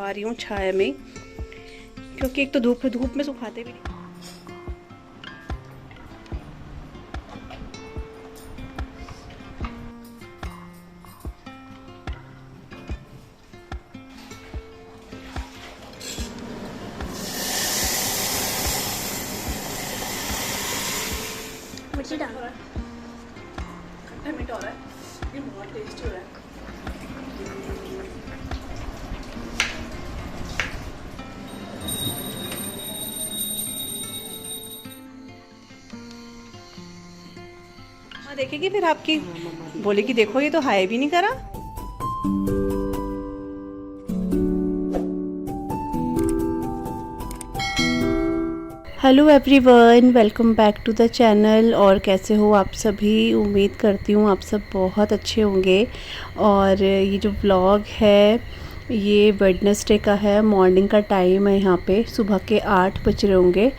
सुखा रही हूँ छाया में, क्योंकि एक तो धूप में सुखाते भी नहीं। मिर्ची डाल। खट्टा मीठा हो रहा है, ये बहुत टेस्टी हो रहा है। हाँ देखेगी फिर आपकी बोले कि देखो ये तो हाय भी नहीं करा। Hello everyone, welcome back to the channel. और कैसे हो आप सभी? उम्मीद करती हूँ आप सब बहुत अच्छे होंगे। और ये जो व्लॉग है ये वेडनेसडे का है, मॉर्निंग का टाइम है। यहाँ पे सुबह के 8 बज रहे होंगे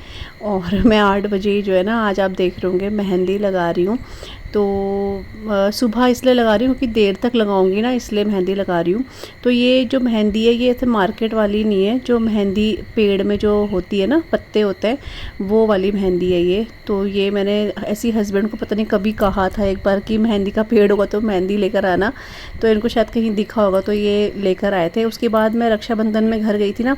और मैं 8 बजे जो है ना, आज आप देख रहे होंगे मेहंदी लगा रही हूँ। तो सुबह इसलिए लगा रही हूँ क्योंकि देर तक लगाऊंगी ना, इसलिए मेहंदी लगा रही हूँ। तो ये जो मेहंदी है ये ऐसे मार्केट वाली नहीं है, जो मेहंदी पेड़ में जो होती है ना, पत्ते होते हैं वो वाली मेहंदी है ये। तो ये मैंने ऐसी हस्बैंड को पता नहीं कभी कहा था एक बार कि मेहंदी का पेड़ होगा तो मेहंदी लेकर आना, तो इनको शायद कहीं दिखा होगा तो ये लेकर आए थे। उसके बाद मैं रक्षाबंधन में घर गई थी ना,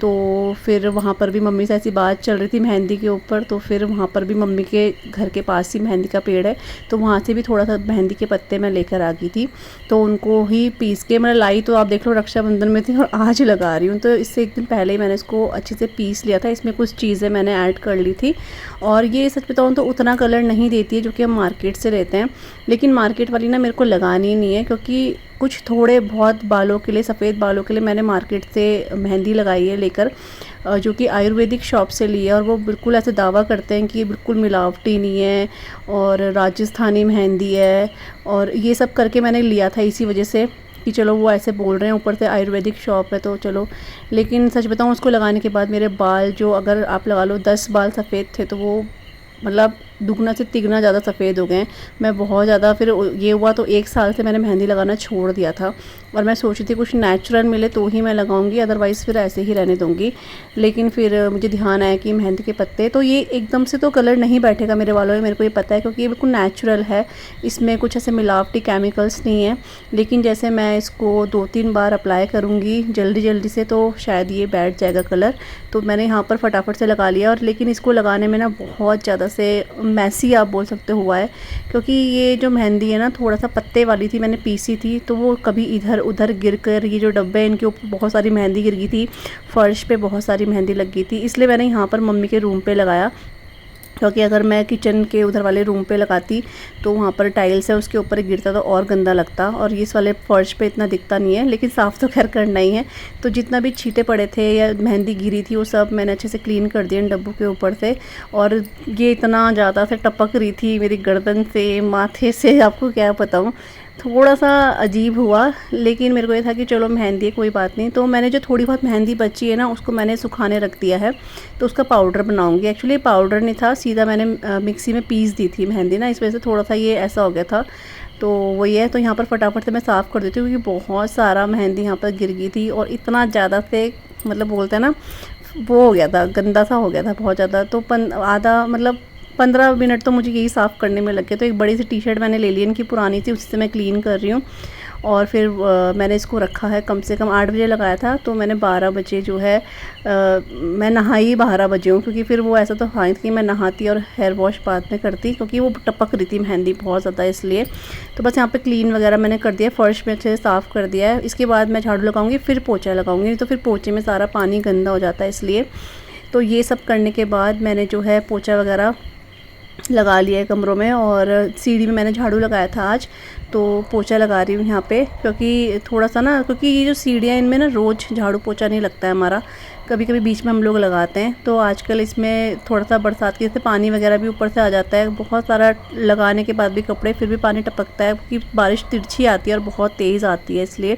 तो फिर वहाँ पर भी मम्मी से ऐसी बात चल रही थी मेहंदी के ऊपर, तो फिर वहाँ पर भी मम्मी के घर के पास ही मेहंदी का पेड़ है, तो वहाँ से भी थोड़ा सा मेहंदी के पत्ते मैं लेकर आ गई थी। तो उनको ही पीस के मैं लाई, तो आप देख लो रक्षाबंधन में थी और आज लगा रही हूँ। तो इससे एक दिन पहले ही मैंने इसको अच्छे से पीस लिया था, इसमें कुछ चीज़ें मैंने ऐड कर ली थी। और ये सच बताऊँ तो उतना कलर नहीं देती है जो कि हम मार्केट से लेते हैं, लेकिन मार्केट वाली ना मेरे को लगानी नहीं है, क्योंकि कुछ थोड़े बहुत बालों के लिए, सफ़ेद बालों के लिए मैंने मार्केट से मेहंदी लगाई है लेकर, जो कि आयुर्वेदिक शॉप से ली है। और वो बिल्कुल ऐसे दावा करते हैं कि ये बिल्कुल मिलावटी नहीं है और राजस्थानी मेहंदी है, और ये सब करके मैंने लिया था इसी वजह से कि चलो वो ऐसे बोल रहे हैं, ऊपर से आयुर्वेदिक शॉप है तो चलो। लेकिन सच बताऊँ उसको लगाने के बाद मेरे बाल जो, अगर आप लगा लो 10 बाल सफ़ेद थे, तो वो मतलब दुगना से तिगना ज़्यादा सफ़ेद हो गए। मैं बहुत ज़्यादा, फिर ये हुआ तो 1 साल से मैंने मेहंदी लगाना छोड़ दिया था, और मैं सोची थी कुछ नेचुरल मिले तो ही मैं लगाऊंगी, अदरवाइज़ फिर ऐसे ही रहने दूंगी। लेकिन फिर मुझे ध्यान आया कि मेहंदी के पत्ते, तो ये एकदम से तो कलर नहीं बैठेगा मेरे बालों में, मेरे को ये पता है, क्योंकि ये बिल्कुल नेचुरल है, इसमें कुछ ऐसे मिलावटी केमिकल्स नहीं है। लेकिन जैसे मैं इसको 2-3 बार अप्लाई करूँगी जल्दी जल्दी से, तो शायद ये बैठ जाएगा कलर। तो मैंने यहाँ पर फटाफट से लगा लिया, और लेकिन इसको लगाने में ना बहुत ज़्यादा से मैसी आप बोल सकते हुआ है, क्योंकि ये जो मेहंदी है ना थोड़ा सा पत्ते वाली थी, मैंने पीसी थी, तो वो कभी इधर उधर गिर कर, ये जो डब्बे हैं इनके ऊपर बहुत सारी मेहंदी गिर गई थी, फर्श पे बहुत सारी मेहंदी लग गई थी। इसलिए मैंने यहाँ पर मम्मी के रूम पे लगाया, क्योंकि अगर मैं किचन के उधर वाले रूम पे लगाती तो वहाँ पर टाइल्स है उसके ऊपर गिरता तो और गंदा लगता, और इस वाले फर्श पे इतना दिखता नहीं है। लेकिन साफ़ तो खैर करना ही है, तो जितना भी छींटे पड़े थे या मेहंदी गिरी थी वो सब मैंने अच्छे से क्लीन कर दिया इन डब्बों के ऊपर से। और ये इतना ज़्यादा से टपक रही थी मेरी गर्दन से, माथे से, आपको क्या बताऊँ, थोड़ा सा अजीब हुआ। लेकिन मेरे को ये था कि चलो मेहंदी है, कोई बात नहीं। तो मैंने जो थोड़ी बहुत मेहंदी बची है ना, उसको मैंने सुखाने रख दिया है, तो उसका पाउडर बनाऊंगी। एक्चुअली पाउडर नहीं था, सीधा मैंने मिक्सी में पीस दी थी मेहंदी ना, इस वजह से थोड़ा सा ये ऐसा हो गया था। तो वही है, तो यहाँ पर फटाफट से मैं साफ़ कर देती हूँ, क्योंकि बहुत सारा मेहंदी यहाँ पर गिर गई थी, और इतना ज़्यादा से मतलब बोलते हैं ना, वो हो गया था, गंदा सा हो गया था बहुत ज़्यादा। तो आधा मतलब 15 मिनट तो मुझे यही साफ़ करने में लगे। तो एक बड़ी सी टी शर्ट मैंने ले ली, इनकी पुरानी थी, उसी से मैं क्लीन कर रही हूँ। और फिर मैंने इसको रखा है, कम से कम 8 बजे लगाया था, तो मैंने 12 बजे जो है मैं नहाई 12 बजे हूँ, क्योंकि फिर वो ऐसा तो हाँ कि मैं नहाती और हेयर वॉश बाद में करती, क्योंकि वो टपक रही थी मेहंदी बहुत ज़्यादा, इसलिए। तो बस यहाँ पे क्लीन वगैरह मैंने कर दिया, फ़र्श में अच्छे से साफ़ कर दिया है। इसके बाद मैं झाड़ू लगाऊंगी, फिर पोछा लगाऊंगी, नहीं तो फिर पोछे में सारा पानी गंदा हो जाता है, इसलिए। तो ये सब करने के बाद मैंने जो है पोछा वगैरह लगा लिया है कमरों में, और सीढ़ी में मैंने झाड़ू लगाया था आज, तो पोछा लगा रही हूँ यहाँ पे, क्योंकि थोड़ा सा ना, क्योंकि ये जो सीढ़ियाँ इनमें ना रोज़ झाड़ू पोछा नहीं लगता है हमारा, कभी कभी बीच में हम लोग लगाते हैं। तो आजकल इसमें थोड़ा सा बरसात के जैसे पानी वगैरह भी ऊपर से आ जाता है, बहुत सारा लगाने के बाद भी कपड़े फिर भी पानी टपकता है, क्योंकि बारिश तिरछी आती है और बहुत तेज़ आती है, इसलिए।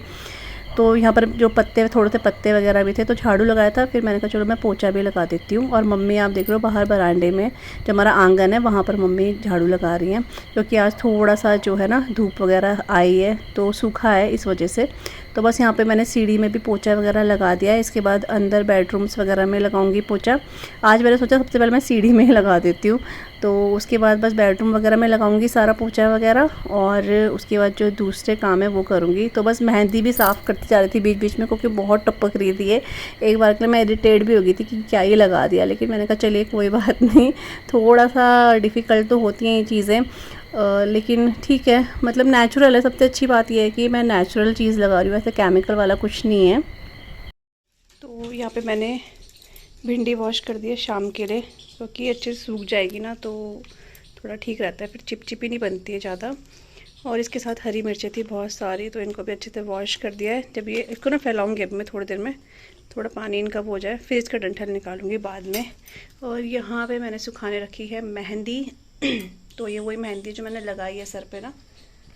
तो यहाँ पर जो पत्ते, थोड़े से पत्ते वगैरह भी थे, तो झाड़ू लगाया था, फिर मैंने कहा चलो मैं पोछा भी लगा देती हूँ। और मम्मी आप देख रहे हो बाहर बरामदे में जो हमारा आंगन है, वहाँ पर मम्मी झाड़ू लगा रही हैं, क्योंकि आज थोड़ा सा जो है ना धूप वगैरह आई है, तो सूखा है इस वजह से। तो बस यहाँ पे मैंने सीढ़ी में भी पोछा वगैरह लगा दिया है। इसके बाद अंदर बेडरूम्स वगैरह में लगाऊंगी पोछा। आज मैंने सोचा सबसे पहले मैं सीढ़ी में ही लगा देती हूँ, तो उसके बाद बस बेडरूम वगैरह में लगाऊंगी सारा पोछा वगैरह, और उसके बाद जो दूसरे काम है वो करूँगी। तो बस मेहंदी भी साफ़ करती जा रही थी बीच बीच में, क्योंकि बहुत टपक रही थी ये। एक बार के लिए मैं इरिटेट भी हो गई थी कि क्या ये लगा दिया, लेकिन मैंने कहा चलिए कोई बात नहीं, थोड़ा सा डिफ़िकल्ट तो होती हैं ये चीज़ें, लेकिन ठीक है, मतलब नेचुरल है। सबसे अच्छी बात यह है कि मैं नेचुरल चीज़ लगा रही हूँ, ऐसे केमिकल वाला कुछ नहीं है। तो यहाँ पे मैंने भिंडी वॉश कर दी है शाम के लिए, क्योंकि अच्छे से सूख जाएगी ना तो थोड़ा ठीक रहता है, फिर चिपचिपी नहीं बनती है ज़्यादा। और इसके साथ हरी मिर्चें थी बहुत सारी, तो इनको भी अच्छे से वॉश कर दिया है। जब ये इसको ना फैलाऊंगी अब मैं थोड़ी देर में, थोड़ा पानी इनका हो जाए, फिर इसका डंठल निकालूंगी बाद में। और यहाँ पे मैंने सुखाने रखी है मेहंदी। तो ये वही मेहंदी जो मैंने लगाई है सर पे ना।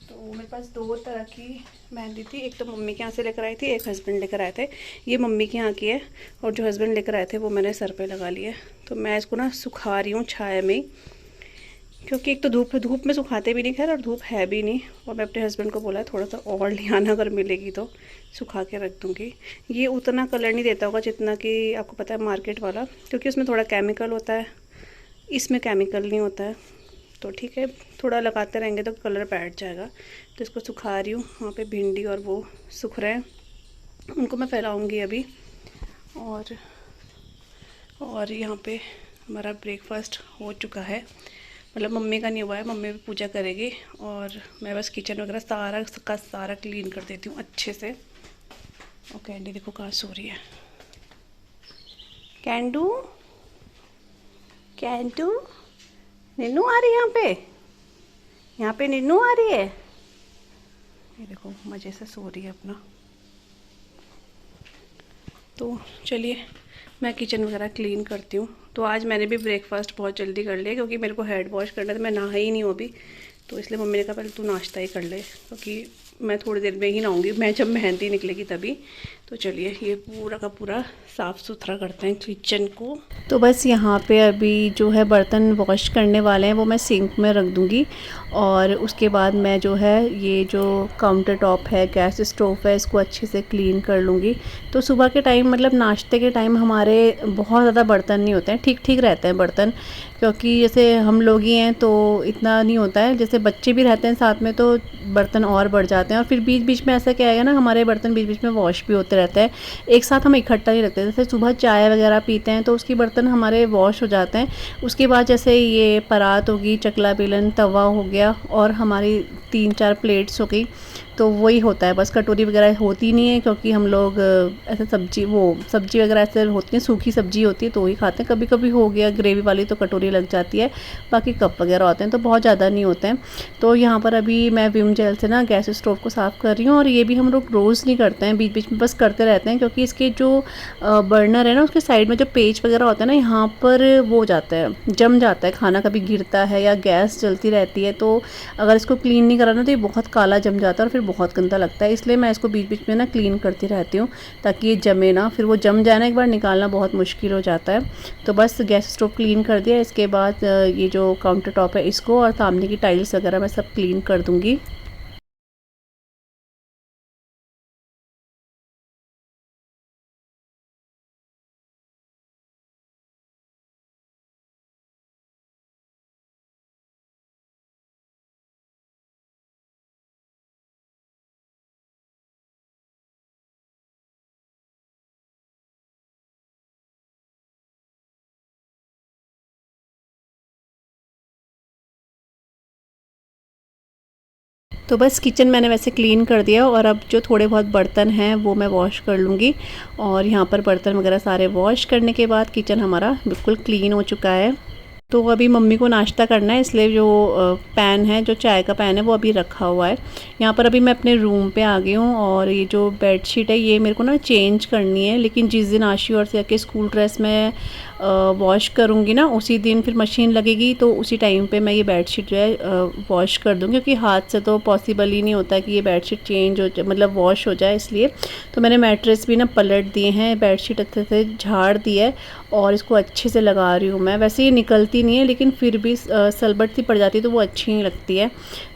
तो मेरे पास 2 तरह की मेहंदी थी, एक तो मम्मी के यहाँ से लेकर आई थी, एक हस्बैंड लेकर आए थे। ये मम्मी के यहाँ की है, और जो हस्बैंड लेकर आए थे वो मैंने सर पे लगा लिया। तो मैं इसको ना सुखा रही हूँ छाया में, क्योंकि एक तो धूप में सुखाते भी नहीं खैर, और धूप है भी नहीं। और मैं अपने हस्बैंड को बोला है थोड़ा सा और ले आना, अगर मिलेगी तो सुखा के रख दूँगी। ये उतना कलर नहीं देता होगा जितना कि आपको पता है मार्केट वाला, क्योंकि उसमें थोड़ा केमिकल होता है, इसमें केमिकल नहीं होता है। तो ठीक है, थोड़ा लगाते रहेंगे तो कलर बैठ जाएगा। तो इसको सुखा रही हूँ। वहाँ पे भिंडी और वो सूख रहे हैं, उनको मैं फैलाऊँगी अभी। और यहाँ पे हमारा ब्रेकफास्ट हो चुका है, मतलब मम्मी का नहीं हुआ है, मम्मी भी पूजा करेगी। और मैं बस किचन वगैरह सारा क्लीन कर देती हूँ अच्छे से। और कैंडी देखो कहाँ सो रही है। कैंडू कैंडू नीनू आ रही है यहाँ पे नीनू आ रही है। ये देखो मज़े से सो रही है अपना। तो चलिए मैं किचन वगैरह क्लीन करती हूँ। तो आज मैंने भी ब्रेकफास्ट बहुत जल्दी कर लिया, क्योंकि मेरे को हेड वॉश करना था, मैं नहा ही नहीं हूँ अभी। तो इसलिए मम्मी ने कहा पहले तू नाश्ता ही कर ले, क्योंकि मैं थोड़ी देर में ही नहाऊंगी, मैं जब मेहंदी निकलेगी तभी। तो चलिए ये पूरा का पूरा साफ़ सुथरा करते हैं किचन को। तो बस यहाँ पे अभी जो है बर्तन वॉश करने वाले हैं वो मैं सिंक में रख दूँगी। और उसके बाद मैं जो है ये जो काउंटर टॉप है, गैस स्टोव है, इसको अच्छे से क्लीन कर लूँगी। तो सुबह के टाइम मतलब नाश्ते के टाइम हमारे बहुत ज़्यादा बर्तन नहीं होते हैं, ठीक ठीक रहते हैं बर्तन, क्योंकि जैसे हम लोग ही हैं तो इतना नहीं होता है। जैसे बच्चे भी रहते हैं साथ में तो बर्तन और बढ़ जाते हैं। और फिर बीच बीच में ऐसा क्या है ना, हमारे बर्तन बीच बीच में वॉश भी होते रहते हैं, एक साथ हम इकट्ठा नहीं रखते। जैसे सुबह चाय वगैरह पीते हैं तो उसके बर्तन हमारे वॉश हो जाते हैं। उसके बाद जैसे ये परात होगी, चकला बेलन, तवा हो गया, और हमारी 3-4 प्लेट्स हो गई, तो वही होता है। बस कटोरी वगैरह होती नहीं है, क्योंकि हम लोग ऐसे सब्जी वगैरह ऐसे होती है, सूखी सब्जी होती है तो ही खाते हैं। कभी कभी हो गया ग्रेवी वाली तो कटोरी लग जाती है, बाकी कप वगैरह होते हैं तो बहुत ज़्यादा नहीं होते हैं। तो यहाँ पर अभी मैं विम जेल से ना गैस स्टोव को साफ़ कर रही हूँ। और ये भी हम लोग रोज़ नहीं करते हैं, बीच बीच में बस करते रहते हैं, क्योंकि इसके जो बर्नर है ना उसके साइड में जो पेच वगैरह होता है ना, यहाँ पर वो हो जाता है, जम जाता है, खाना कभी गिरता है या गैस जलती रहती है। तो अगर इसको क्लीन नहीं करा ना तो ये बहुत काला जम जाता है और फिर बहुत गंदा लगता है। इसलिए मैं इसको बीच बीच में ना क्लीन करती रहती हूँ, ताकि ये जमे ना, फिर वो जम जाए ना एक बार निकालना बहुत मुश्किल हो जाता है। तो बस गैस स्टोव क्लीन कर दिया। इसके बाद ये जो काउंटर टॉप है इसको और सामने की टाइल्स वगैरह मैं सब क्लीन कर दूँगी। तो बस किचन मैंने वैसे क्लीन कर दिया, और अब जो थोड़े बहुत बर्तन हैं वो मैं वॉश कर लूँगी। और यहाँ पर बर्तन वगैरह सारे वॉश करने के बाद किचन हमारा बिल्कुल क्लीन हो चुका है। तो अभी मम्मी को नाश्ता करना है, इसलिए जो पैन है, जो चाय का पैन है वो अभी रखा हुआ है। यहाँ पर अभी मैं अपने रूम पे आ गई हूँ, और ये जो बेडशीट है ये मेरे को ना चेंज करनी है, लेकिन जिस दिन आशी और से के स्कूल ड्रेस में वॉश करूँगी ना उसी दिन फिर मशीन लगेगी, तो उसी टाइम पे मैं ये बेडशीट जो है वॉश कर दूँगी, क्योंकि हाथ से तो पॉसिबल ही नहीं होता कि ये बेडशीट चेंज हो जाए, मतलब वॉश हो जाए। इसलिए तो मैंने मैट्रेस भी ना पलट दिए हैं, बेडशीट अच्छे से झाड़ दी है, और इसको अच्छे से लगा रही हूँ मैं। वैसे ये निकलती नहीं है, लेकिन फिर भी सलबट सी पड़ जाती है तो वो अच्छी नहीं लगती है।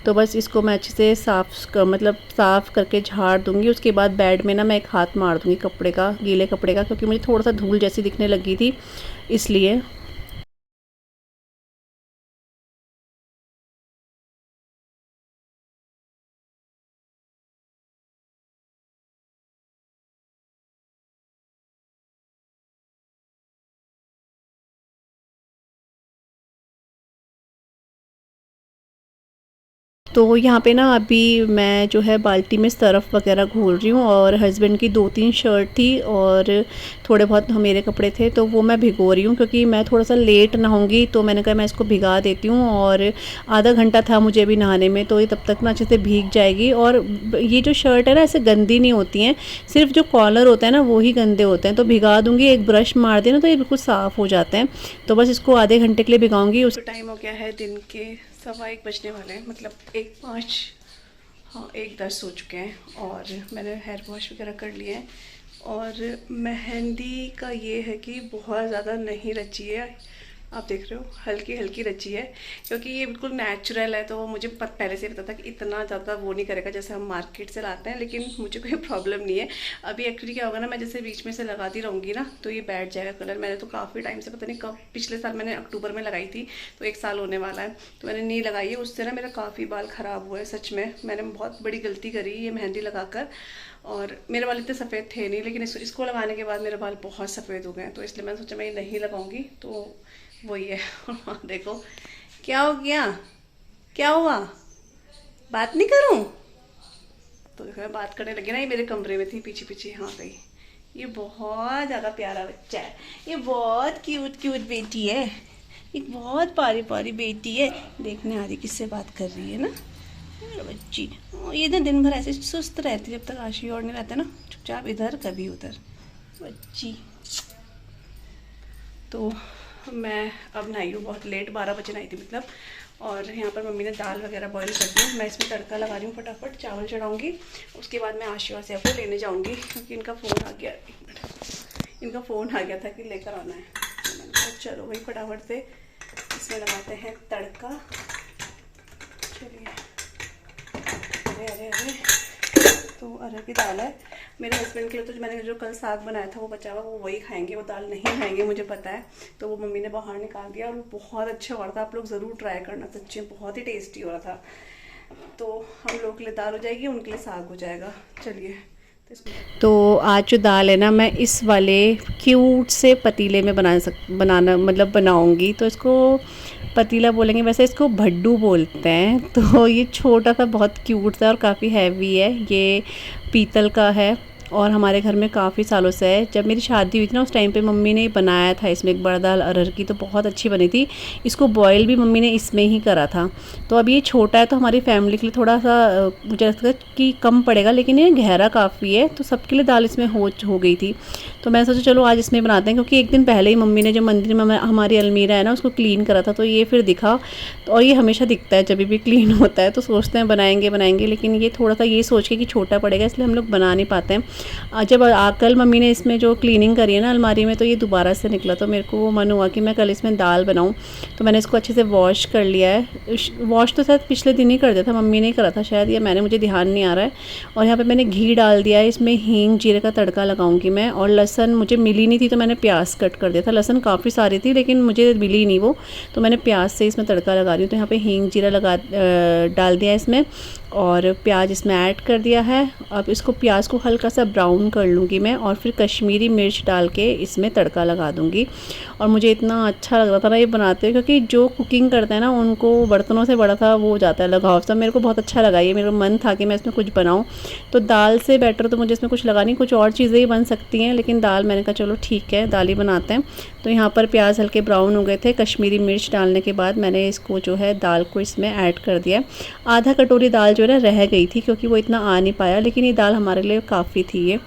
तो बस इसको मैं अच्छे से साफ़ करके झाड़ दूँगी। उसके बाद बेड में ना मैं एक हाथ मार दूँगी कपड़े का, गीले कपड़े का, क्योंकि मुझे थोड़ा सा धूल जैसी दिखने लगी थी इसलिए। तो यहाँ पे ना अभी मैं जो है बाल्टी में सरफ़ वगैरह घोल रही हूँ, और हस्बैंड की 2-3 शर्ट थी और थोड़े बहुत मेरे कपड़े थे, तो वो मैं भिगो रही हूँ क्योंकि मैं थोड़ा सा लेट नहाऊंगी। तो मैंने कहा मैं इसको भिगा देती हूँ, और आधा घंटा था मुझे अभी नहाने में, तो ये तब तक ना अच्छे से भीग जाएगी। और ये जो शर्ट है ना ऐसे गंदी नहीं होती हैं, सिर्फ जो कॉलर होता है ना वो ही गंदे होते हैं। तो भिगा दूँगी, एक ब्रश मार देना तो ये बिल्कुल साफ़ हो जाते हैं। तो बस इसको आधे घंटे के लिए भिगाऊँगी। उस टाइम हो गया है दिन के 1:15 बजने वाले हैं, मतलब 1:05, हाँ 1:10 हो चुके हैं। और मैंने हेयर वॉश वगैरह कर लिया है। और मेहंदी का ये है कि बहुत ज़्यादा नहीं रची है, आप देख रहे हो, हल्की हल्की रची है, क्योंकि ये बिल्कुल नेचुरल है। तो मुझे पहले से पता था कि इतना ज़्यादा वो नहीं करेगा जैसे हम मार्केट से लाते हैं, लेकिन मुझे कोई प्रॉब्लम नहीं है। अभी एक्चुअली क्या होगा ना, मैं जैसे बीच में से लगाती रहूँगी ना तो ये बैठ जाएगा कलर। मैंने तो काफ़ी टाइम से, पता नहीं कब, पिछले साल मैंने अक्टूबर में लगाई थी, तो 1 साल होने वाला है, तो मैंने नहीं लगाई है। उससे ना मेरा काफ़ी बाल ख़राब हुआ है, सच में मैंने बहुत बड़ी गलती करी ये मेहंदी लगाकर। और मेरे बाल इतने सफ़ेद थे नहीं, लेकिन इसको लगाने के बाद मेरे बाल बहुत सफ़ेद हो गए, तो इसलिए मैंने सोचा मैं ये नहीं लगाऊंगी। तो वही है। देखो क्या हो गया, क्या हुआ, बात नहीं करूं? तो देखो मैं बात करने लगी ना, ये मेरे कमरे में थी, पीछे पीछे हाँ गई। ये बहुत ज़्यादा प्यारा बच्चा है, ये बहुत क्यूट क्यूट बेटी है, एक बहुत प्यारी प्यारी बेटी है। देखने आ रही किससे बात कर रही है ना मेरा बच्ची। ये ना दिन भर ऐसे सुस्त रहती है, जब तक आशी और नहीं रहता ना, चुपचाप इधर कभी उधर बच्ची। तो मैं अब नहाई हूँ बहुत लेट, 12 बजे नहाई थी मतलब। और यहाँ पर मम्मी ने दाल वगैरह बॉईल कर दी, मैं इसमें तड़का लगा रही हूँ, फटाफट चावल चढ़ाऊँगी। उसके बाद मैं आशी वासिया को लेने जाऊँगी, क्योंकि इनका फ़ोन आ गया, एक मिनट, इनका फ़ोन आ गया था कि लेकर आना है। तो मैंने कहा चलो भाई फटाफट से इसमें लगाते हैं तड़का। चलिए, अरे अरे अरे, तो अरहर की दाल है मेरे हस्बैंड के लिए। तो मैंने जो कल साग बनाया था वो बचा हुआ, वो वही खाएंगे, वो दाल नहीं खाएंगे मुझे पता है। तो वो मम्मी ने बाहर निकाल दिया, और वो बहुत अच्छा हो रहा था, आप लोग ज़रूर ट्राई करना, सच्ची बहुत ही टेस्टी हो रहा था। तो हम लोग के लिए दाल हो जाएगी, उनके लिए साग हो जाएगा। चलिए, तो आज जो दाल है ना, मैं इस वाले क्यूट से पतीले में बनाऊंगी। तो इसको पतीला बोलेंगे, वैसे इसको भड्डू बोलते हैं। तो ये छोटा सा बहुत क्यूट सा और काफ़ी हैवी है, ये पीतल का है, और हमारे घर में काफ़ी सालों से है। जब मेरी शादी हुई थी ना, उस टाइम पे मम्मी ने बनाया था इसमें एक बड़ा दाल अरहर की, तो बहुत अच्छी बनी थी। इसको बॉयल भी मम्मी ने इसमें ही करा था। तो अभी ये छोटा है, तो हमारी फैमिली के लिए थोड़ा सा मुझे लगता है कि कम पड़ेगा, लेकिन ये गहरा काफ़ी है, तो सबके लिए दाल इसमें हो गई थी। तो मैं सोचा चलो आज इसमें बनाते हैं, क्योंकि एक दिन पहले ही मम्मी ने जो मंदिर में हमारी अलमीरा है ना उसको क्लीन करा था, तो ये फिर दिखा। तो और ये हमेशा दिखता है जब भी क्लीन होता है, तो सोचते हैं बनाएंगे, लेकिन ये थोड़ा सा ये सोच के कि छोटा पड़ेगा, इसलिए हम लोग बना नहीं पाते हैं। जब कल मम्मी ने इसमें जो क्लीनिंग करी है ना अलमारी में, तो ये दोबारा से निकला, तो मेरे को वो मन हुआ कि मैं कल इसमें दाल बनाऊँ। तो मैंने इसको अच्छे से वॉश कर लिया है। वॉश तो शायद पिछले दिन ही कर दिया था, मम्मी ने करा था शायद, या मैंने, मुझे ध्यान नहीं आ रहा है। और यहाँ पे मैंने घी डाल दिया है, इसमें हींग जीरे का तड़का लगाऊंगी मैं। और लहसन मुझे मिली नहीं थी, तो मैंने प्याज कट कर दिया था। लहसन काफ़ी सारी थी, लेकिन मुझे मिली नहीं वो, तो मैंने प्याज से इसमें तड़का लगा रही हूँ। तो यहाँ पे हींग जीरा डाल दिया इसमें, और प्याज इसमें ऐड कर दिया है। अब इसको प्याज को हल्का सा ब्राउन कर लूँगी मैं, और फिर कश्मीरी मिर्च डाल के इसमें तड़का लगा दूँगी। और मुझे इतना अच्छा लग रहा था ना ये बनाते हुए, क्योंकि जो कुकिंग करते हैं ना उनको बर्तनों से बड़ा था वो हो जाता है लगाव। सब मेरे को बहुत अच्छा लगा, ये मेरा मन था कि मैं इसमें कुछ बनाऊँ। तो दाल से बेटर तो मुझे इसमें कुछ लगा नहीं, कुछ और चीज़ें ही बन सकती हैं, लेकिन दाल मैंने कहा चलो ठीक है दाल ही बनाते हैं। तो यहाँ पर प्याज हल्के ब्राउन हो गए थे, कश्मीरी मिर्च डालने के बाद मैंने इसको जो है दाल को इसमें ऐड कर दिया। आधा कटोरी दाल जो है ना रह गई थी, क्योंकि वो इतना आ नहीं पाया, लेकिन ये दाल हमारे लिए काफ़ी थी ये।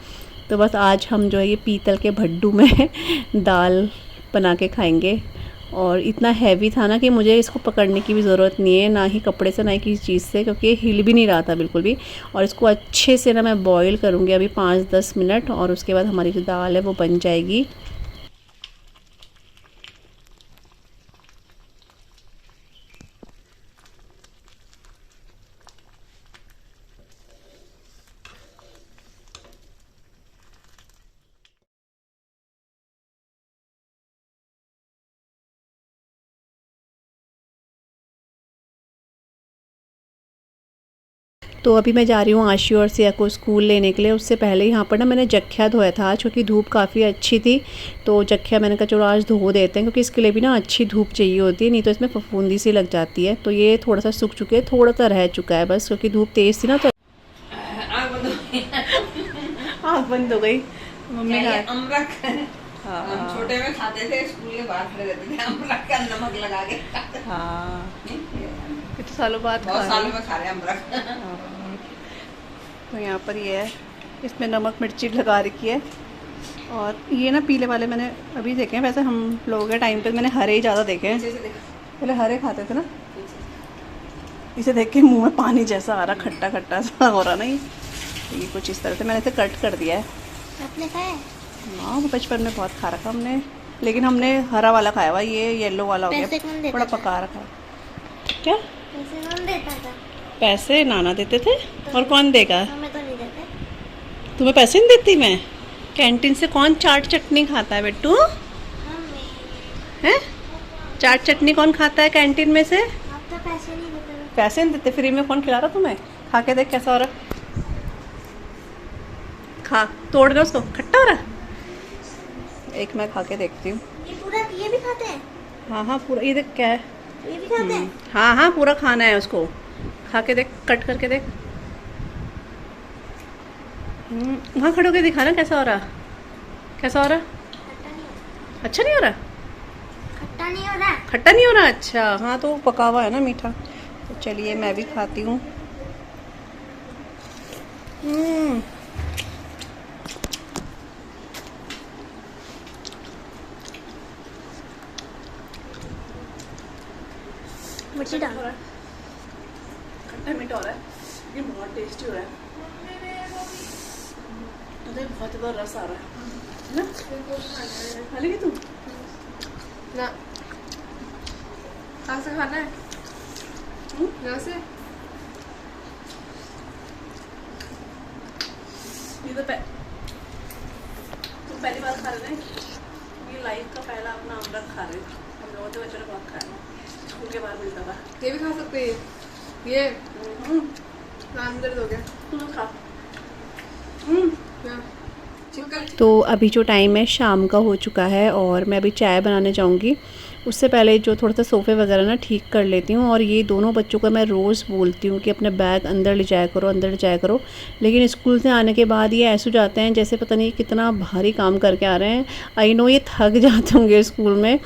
तो बस आज हम जो है ये पीतल के भड्डू में दाल बना के खाएंगे। और इतना हैवी था ना कि मुझे इसको पकड़ने की भी ज़रूरत नहीं है, ना ही कपड़े से ना ही किसी चीज़ से, क्योंकि ये हिल भी नहीं रहा था बिल्कुल भी। और इसको अच्छे से ना मैं बॉईल करूँगी अभी 5-10 मिनट, और उसके बाद हमारी जो दाल है वो बन जाएगी। तो अभी मैं जा रही हूँ आशी और सिया को स्कूल लेने के लिए। उससे पहले यहाँ पर ना मैंने जख्या धोया था आज, क्योंकि धूप काफ़ी अच्छी थी। तो जख्या मैंने कहा चलो आज धो देते हैं, क्योंकि इसके लिए भी ना अच्छी धूप चाहिए होती है, नहीं तो इसमें फफूंदी सी लग जाती है। तो ये थोड़ा सा सूख चुके हैं, थोड़ा सा रह चुका है बस, क्योंकि धूप तेज़ थी ना। तो आँख बंद हो गई मम्मी का। अमरख हाँ हम छोटे में खाते थे, स्कूल के बाहर खड़े रहते थे अमरख का नमक लगा के। हाँ कितने सालों बाद बहुत सालों में खा रहे हैं अमरख। तो यहाँ पर ये है, इसमें नमक मिर्ची लगा रखी है। और ये ना पीले वाले मैंने अभी देखे हैं, वैसे हम लोगों के टाइम पे मैंने हरे ही ज़्यादा देखे हैं। पहले हरे खाते थे ना। इसे देख के मुँह में पानी जैसा आ रहा, खट्टा खट्टा सा हो रहा ना। ये कुछ इस तरह से मैंने इसे कट कर दिया है। आपने खाया? हाँ वो बचपन में बहुत खा रखा हमने, लेकिन हमने हरा वाला खाया हुआ, ये येलो वाला हो गया, थोड़ा पका रखा। क्या पैसे कौन देता था? पैसे नाना देते थे। और कौन देगा? हमें तो नहीं देते। तुम्हें पैसे नहीं देती मैं? कैंटीन से कौन चाट चटनी खाता है बेटू? हैं? चाट चटनी कौन खाता है कैंटीन में से? आप तो पैसे नहीं देते। पैसे नहीं देते, फ्री में कौन खिला रहा तुम्हें? खा के देख कैसा हो रहा। खा, तोड़ दो उसको, खट्टा हो रहा। एक मैं खा के देखती हूँ। ये पूरा ये भी खाते हैं? हाँ हाँ पूरा, ये देख क्या है। ये भी खाते हैं? हाँ हाँ पूरा खाना है उसको, खा के देख, कट करके देख। वहाँ खड़े होके दिखाना कैसा हो रहा, कैसा हो रहा। अच्छा नहीं हो रहा? खट्टा नहीं हो रहा। खट्टा नहीं हो रहा? अच्छा हाँ, तो पका हुआ है ना मीठा। तो चलिए मैं भी खाती हूँ। मिर्ची डाल। खट्टा मीठा हो रहा है, ये बहुत टेस्टी हो रहा है। मुझे बहुत ज़्यादा रस आ रहा है ना। खा लेगी तुम? ना कहाँ से खाना है? यहाँ से? ये तो तुम पहली बार खा रहे हैं, ये लाइफ का पहला अपना अमृत खा रहे हैं। हम लोगों के बच्चों ने बहुत खाया, स्कूल के बाहर मिलता था। ये भी खा सकते हैं ये? नाम दर्द हो गया। तुम खा। चिकन। तो अभी जो टाइम है शाम का हो चुका है, और मैं अभी चाय बनाने जाऊंगी। उससे पहले जो थोड़ा सा सोफ़े वगैरह ना ठीक कर लेती हूँ। और ये दोनों बच्चों को मैं रोज़ बोलती हूँ कि अपने बैग अंदर ले जाया करो, अंदर ले जाया करो। लेकिन स्कूल से आने के बाद ये ऐसे जाते हैं जैसे पता नहीं कितना भारी काम करके आ रहे हैं। आई नो ये थक जाते होंगे स्कूल में,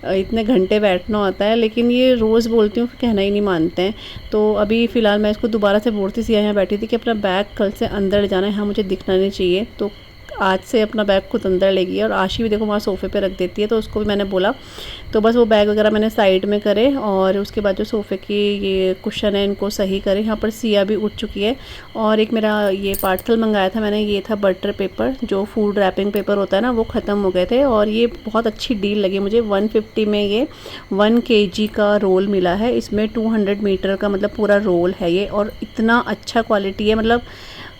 इतने घंटे बैठना होता है, लेकिन ये रोज़ बोलती हूँ, कहना ही नहीं मानते हैं। तो अभी फ़िलहाल मैं इसको दोबारा से बोलती सी यहाँ बैठी थी कि अपना बैग कल से अंदर ले जाना है, यहाँ मुझे दिखना नहीं चाहिए। तो आज से अपना बैग खुद अंदर ले गई है। और आशी भी देखो वहाँ सोफ़े पे रख देती है, तो उसको भी मैंने बोला। तो बस वो बैग वगैरह मैंने साइड में करे, और उसके बाद जो सोफ़े की ये कुशन है इनको सही करे। यहाँ पर सिया भी उठ चुकी है। और एक मेरा ये पार्सल मंगाया था मैंने, ये था बटर पेपर, जो फूड रैपिंग पेपर होता है ना, वो ख़त्म हो गए थे। और ये बहुत अच्छी डील लगी मुझे, 150 में ये 1 kg का रोल मिला है। इसमें 200 मीटर का मतलब पूरा रोल है ये, और इतना अच्छा क्वालिटी है, मतलब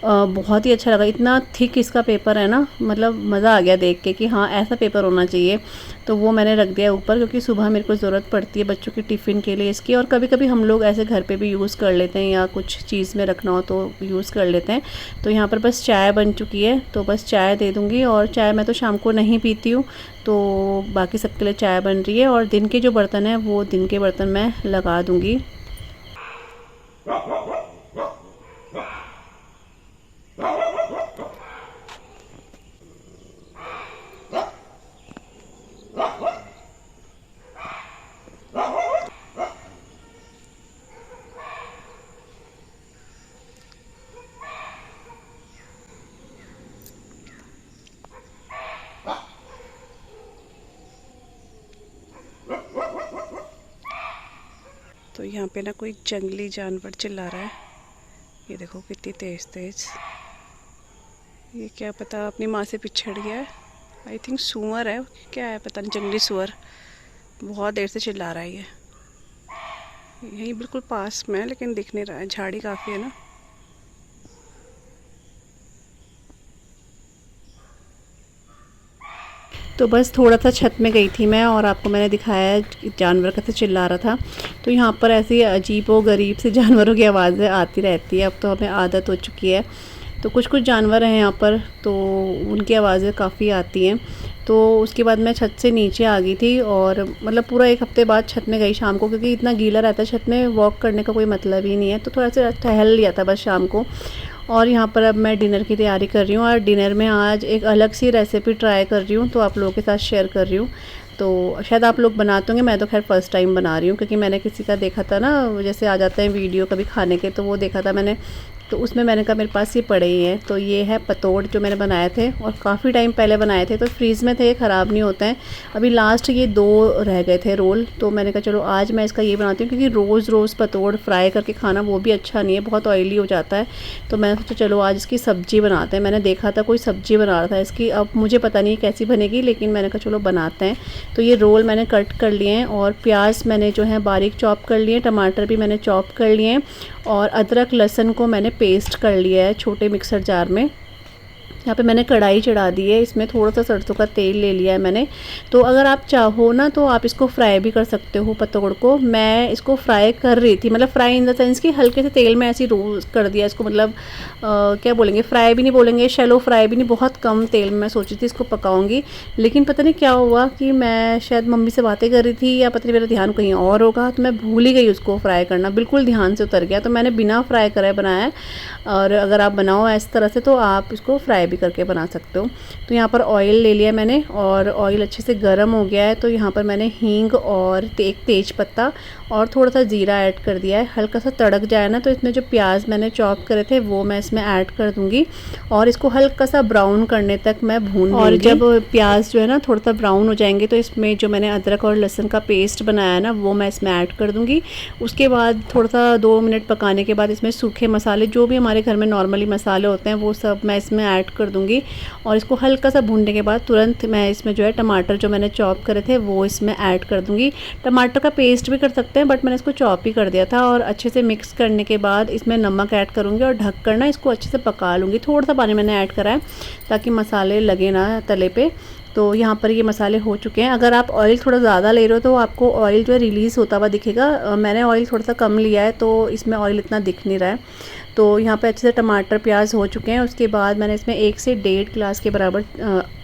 बहुत ही अच्छा लगा। इतना थिक इसका पेपर है ना, मतलब मज़ा आ गया देख के कि हाँ ऐसा पेपर होना चाहिए। तो वो मैंने रख दिया ऊपर, क्योंकि सुबह मेरे को ज़रूरत पड़ती है बच्चों के टिफ़िन के लिए इसकी। और कभी कभी हम लोग ऐसे घर पे भी यूज़ कर लेते हैं, या कुछ चीज़ में रखना हो तो यूज़ कर लेते हैं। तो यहाँ पर बस चाय बन चुकी है, तो बस चाय दे दूँगी। और चाय मैं तो शाम को नहीं पीती हूँ, तो बाकी सबके लिए चाय बन रही है। और दिन के जो बर्तन हैं वो दिन के बर्तन मैं लगा दूँगी। तो यहाँ पे ना कोई जंगली जानवर चिल्ला रहा है, ये देखो कितनी तेज तेज। ये क्या पता अपनी माँ से पिछड़ गया है, आई थिंक सूअर है, क्या है पता नहीं, जंगली सूअर। बहुत देर से चिल्ला रहा है ये, यहीं बिल्कुल पास में है, लेकिन दिख नहीं रहा है, झाड़ी काफ़ी है ना। तो बस थोड़ा सा छत में गई थी मैं और आपको मैंने दिखाया जानवर कैसे चिल्ला रहा था। तो यहाँ पर ऐसी अजीबो-गरीब सी जानवरों की आवाज़ें आती रहती है, अब तो हमें आदत हो चुकी है। तो कुछ कुछ जानवर हैं यहाँ पर, तो उनकी आवाज़ें काफ़ी आती हैं। तो उसके बाद मैं छत से नीचे आ गई थी और मतलब पूरा 1 हफ़्ते बाद छत में गई शाम को, क्योंकि इतना गीला रहता है छत में, वॉक करने का कोई मतलब ही नहीं है। तो थोड़ा सा टहल लिया था बस शाम को। और यहाँ पर अब मैं डिनर की तैयारी कर रही हूँ और डिनर में आज एक अलग सी रेसिपी ट्राई कर रही हूँ, तो आप लोगों के साथ शेयर कर रही हूँ। तो शायद आप लोग बनाते होंगे, मैं तो खैर फ़र्स्ट टाइम बना रही हूँ, क्योंकि मैंने किसी का देखा था ना, जैसे आ जाते हैं वीडियो कभी खाने के, तो वो देखा था मैंने, तो उसमें मैंने कहा मेरे पास ये पड़े ही हैं। तो ये है पतोड़ जो मैंने बनाए थे और काफ़ी टाइम पहले बनाए थे, तो फ्रीज़ में थे, ख़राब नहीं होते हैं। अभी लास्ट ये 2 रह गए थे रोल, तो मैंने कहा चलो आज मैं इसका ये बनाती हूँ, क्योंकि रोज़ रोज़ पतोड़ फ्राई करके खाना वो भी अच्छा नहीं है, बहुत ऑयली हो जाता है। तो मैंने सोचा चलो आज इसकी सब्ज़ी बनाते हैं। मैंने देखा था कोई सब्ज़ी बना रहा था इसकी, अब मुझे पता नहीं कैसी बनेगी, लेकिन मैंने कहा चलो बनाते हैं। तो ये रोल मैंने कट कर लिए हैं और प्याज मैंने जो है बारीक चॉप कर लिए, टमाटर भी मैंने चॉप कर लिए हैं और अदरक लहसुन को मैंने पेस्ट कर लिया है छोटे मिक्सर जार में। यहाँ पे मैंने कढ़ाई चढ़ा दी है, इसमें थोड़ा सा सरसों का तेल ले लिया है मैंने। तो अगर आप चाहो ना तो आप इसको फ्राई भी कर सकते हो पतोड़ को। मैं इसको फ्राई कर रही थी, मतलब फ्राई इन द सेंस कि हल्के से तेल में ऐसे रोस्ट कर दिया इसको, मतलब क्या बोलेंगे, फ्राई भी नहीं बोलेंगे, शैलो फ्राई भी नहीं, बहुत कम तेल में मैं सोची थी इसको पकाऊंगी। लेकिन पता नहीं क्या हुआ कि मैं शायद मम्मी से बातें कर रही थी या पता नहीं मेरा ध्यान कहीं और होगा, तो मैं भूल ही गई उसको फ्राई करना, बिल्कुल ध्यान से उतर गया। तो मैंने बिना फ्राई करे बनाया है, और अगर आप बनाओ इस तरह से तो आप इसको फ्राई भी करके बना सकते हो। तो यहाँ पर ऑयल ले लिया मैंने और ऑयल अच्छे से गर्म हो गया है। तो यहाँ पर मैंने हींग और एक तेज पत्ता और थोड़ा सा जीरा ऐड कर दिया है। हल्का सा तड़क जाए ना तो इसमें जो प्याज मैंने चॉप करे थे वो मैं इसमें ऐड कर दूँगी और इसको हल्का सा ब्राउन करने तक मैं भून लूँगी। और जब प्याज जो है ना थोड़ा सा ब्राउन हो जाएंगे तो इसमें जो मैंने अदरक और लहसुन का पेस्ट बनाया है ना वो मैं इसमें ऐड कर दूँगी। उसके बाद थोड़ा सा 2 मिनट पकाने के बाद इसमें सूखे मसाले, जो भी हमारे घर में नॉर्मली मसाले होते हैं, वो सब मैं इसमें ऐड कर दूँगी। और इसको हल्का सा भूनने के बाद तुरंत मैं इसमें जो है टमाटर जो मैंने चॉप करे थे वो इसमें ऐड कर दूँगी। टमाटर का पेस्ट भी कर सकते हैं, बट मैंने इसको चॉप ही कर दिया था। और अच्छे से मिक्स करने के बाद इसमें नमक ऐड करूँगी और ढक कर ना इसको अच्छे से पका लूँगी। थोड़ा सा पानी मैंने ऐड करा है ताकि मसाले लगे ना तले पे। तो यहाँ पर ये मसाले हो चुके हैं। अगर आप ऑयल थोड़ा ज़्यादा ले रहे हो तो आपको ऑयल जो है रिलीज़ होता हुआ दिखेगा। मैंने ऑयल थोड़ा सा कम लिया है तो इसमें ऑयल इतना दिख नहीं रहा है। तो यहाँ पे अच्छे से टमाटर प्याज हो चुके हैं। उसके बाद मैंने इसमें 1 से 1.5 गिलास के बराबर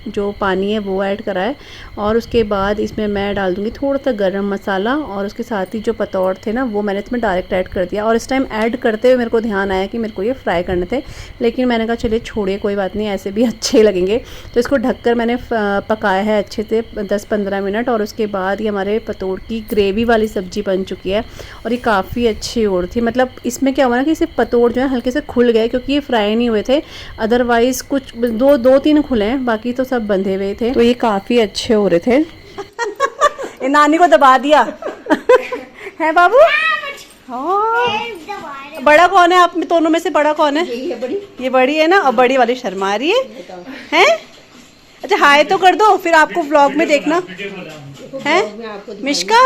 जो पानी है वो ऐड करा है। और उसके बाद इसमें मैं डाल दूँगी थोड़ा सा गरम मसाला और उसके साथ ही जो पतौड़ थे ना वो मैंने इसमें डायरेक्ट ऐड कर दिया। और इस टाइम ऐड करते हुए मेरे को ध्यान आया कि मेरे को ये फ्राई करने थे, लेकिन मैंने कहा चलिए छोड़िए कोई बात नहीं, ऐसे भी अच्छे लगेंगे। तो इसको ढककर मैंने पकाया है अच्छे से 10-15 मिनट। और उसके बाद ये हमारे पतोड़ की ग्रेवी वाली सब्ज़ी बन चुकी है और ये काफ़ी अच्छी और थी। मतलब इसमें क्या हुआ ना कि सिर्फ पतोड़ जो है हल्के से खुल गए क्योंकि ये फ्राई नहीं हुए थे, अदरवाइज़ कुछ 2-3 खुले हैं, बाकी तो सब बंधे हुए थे। तो ये काफ़ी अच्छे हो रहे थे। ये नानी को दबा दिया है बाबू। हाँ, बड़ा कौन है आप में दोनों में से, बड़ा कौन है? ये बड़ी है ना, और बड़ी वाली शर्मा रही है? अच्छा हाय तो कर दो, फिर आपको व्लॉग में देखना है। मिश्का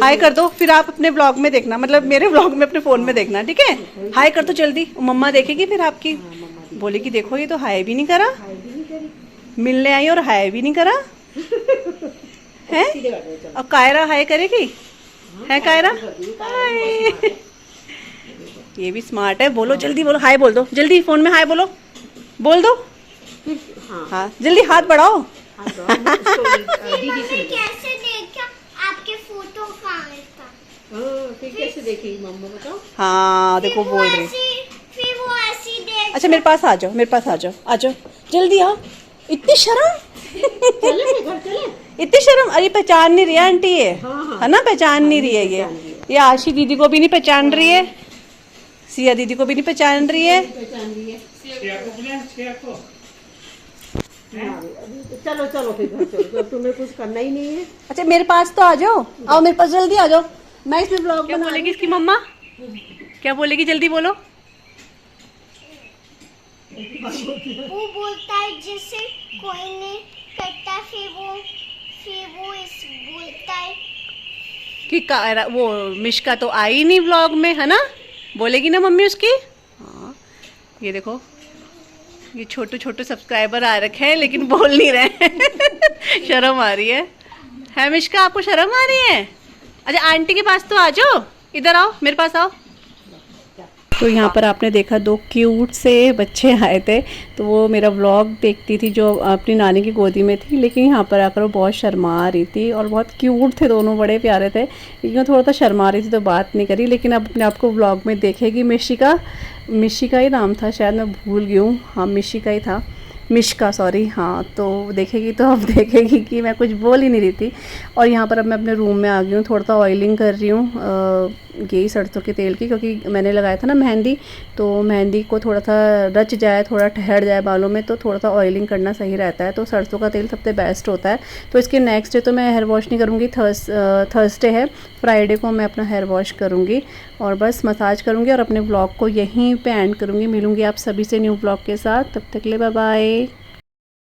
हाय कर दो, फिर आप अपने व्लॉग में देखना, मतलब मेरे व्लॉग में अपने फ़ोन में देखना, ठीक है? हाय कर दो जल्दी, मम्मा देखेगी फिर आपकी, बोलेगी देखो ये तो हाय भी नहीं करा, मिलने आई और हाय भी नहीं करा है। और कायरा हाय करेगी, है कायरा? हाय, ये भी स्मार्ट है। बोलो जल्दी, बोलो हाय बोल दो जल्दी, फ़ोन में हाय बोलो, बोल दो। हाँ जल्दी हाथ बढ़ाओ। कैसे देखा आपके फोटो कहाँ था? फिर कैसे देखेगी मम्मा बताओ? हाँ देखो बोल रही। फिर वो ऐसी देख। अच्छा मेरे पास आ जाओ, मेरे पास आ जाओ, आ जाओ जल्दी आओ। इतनी शर्म इतनी शर्म, अरे पहचान नहीं रही है आंटी ये, है ना, पहचान नहीं रही है ये आशी दीदी को भी नहीं पहचान रही है, सिया दीदी को भी नहीं पहचान रही है। चलो चलो फिर घर चलो, तो तुम्हें कुछ करना ही नहीं है। अच्छा मेरे पास तो आ जाओ, आओ मेरे पास जल्दी आ जाओ। मैं इसमें ब्लॉग बना। क्या बोलेगी इसकी मम्मा, क्या बोलेगी जल्दी बोलो। वो बोलता है जैसे कोई नहीं करता, फिर वो इस बोलता है कि वो मिश्का तो आई नहीं व्लॉग में, है ना, बोलेगी ना मम्मी उसकी। हाँ ये देखो ये छोटे छोटे सब्सक्राइबर आ रखे हैं लेकिन बोल नहीं रहे हैं। शर्म आ रही है मिश्का, आपको शर्म आ रही है? अच्छा आंटी के पास तो आ जाओ, इधर आओ, मेरे पास आओ। तो यहाँ पर आपने देखा 2 क्यूट से बच्चे आए थे, तो वो मेरा व्लॉग देखती थी जो अपनी नानी की गोदी में थी, लेकिन यहाँ पर आकर वो बहुत शर्मा रही थी और बहुत क्यूट थे दोनों, बड़े प्यारे थे। लेकिन थोड़ा सा शर्मा रही थी तो बात नहीं करी, लेकिन अब अपने आप को व्लॉग में देखेगी। मिशी का ही नाम था शायद, मैं भूल गई हूँ। हाँ मिशी का ही था, मिश्का सॉरी। हाँ तो देखेगी तो अब देखेगी कि मैं कुछ बोल ही नहीं रही थी। और यहाँ पर अब मैं अपने रूम में आ गई हूँ, थोड़ा सा ऑयलिंग कर रही हूँ यही सरसों के तेल की, क्योंकि मैंने लगाया था ना मेहंदी, तो मेहंदी को थोड़ा सा रच जाए, थोड़ा ठहर जाए बालों में, तो थोड़ा सा ऑयलिंग करना सही रहता है। तो सरसों का तेल सबसे बेस्ट होता है। तो इसके नेक्स्ट डे तो मैं हेयर वॉश नहीं करूँगी, थर्सडे है, फ्राइडे को मैं अपना हेयर वॉश करूँगी और बस मसाज करूँगी और अपने ब्लॉग को यहीं पे एंड करूँगी। मिलूँगी आप सभी से न्यू ब्लॉग के साथ, तब तक के लिए बाय बाय।